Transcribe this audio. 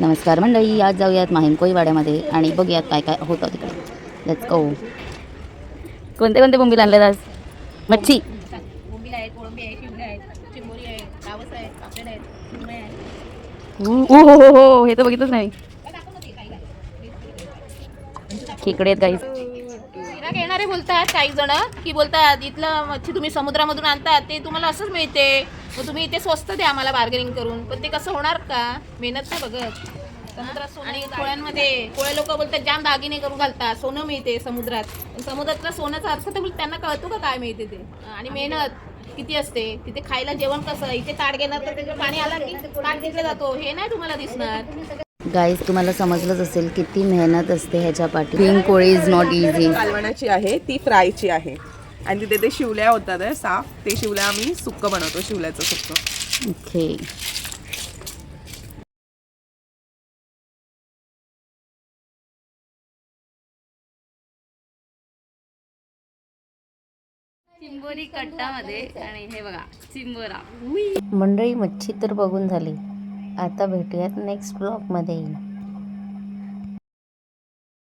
नमस्कार मंडळी, आज जाऊयात माहीम कोळीवाड्यामध्ये आणि बघूयात काय काय होतं तिकडे. Let's go. कोणते कोणते बोंबील आणले आज? मच्छी. बोंबील आहे, कोळंबी आहे, शिवले आहेत, चिंबोरी आहे, रावस आहे, पापलेट आहेत, सुरमई आहे. हो, हे तर बघितलंच नाही. खेकडे आहेत गाईस. हिरा घेणारे बोलतात काही जण की बोलतात इथलं मच्छी तुम्ही समुद्रामधून आणतात ते तुम्हाला असंच मिळते, मग तुम्ही इथे स्वस्त द्या आम्हाला बार्गेनिंग करून. पण ते कसं होणार का? मेहनत नाही बघत. समुद्रात सोनं आणि कोळ्यांमध्ये कोळे लोक बोलतात जाम दागिने करून घालतात, सोनं मिळते समुद्रात. पण समुद्रातला सोन्याचा अर्थ तर त्यांना कळतो का काय मिळते ते? आणि मेहनत किती असते तिथे. खायला जेवण कसं, इथे ताट घेणार तर त्याचं पाणी आलं की ताट घेतला जातो, हे नाही तुम्हाला दिसणार. गाईस, तुम्हाला समजलंच असेल किती मेहनत असते ह्याच्या पाठी. Being Koli is not easy. कालवणाची आहे ती फ्रायची आहे आणि तिथे ते शिवल्या होतात साफ, ते शिवल्या आम्ही सुक्क बनवतो, शिवल्याचं सुक्क. ओके. चिंबोरी कट्टामध्ये आणि हे बघा चिंबोरा. मंडळी, मच्छी तर बघून झाली. आता भेटूयात नेक्स्ट ब्लॉगमध्ये.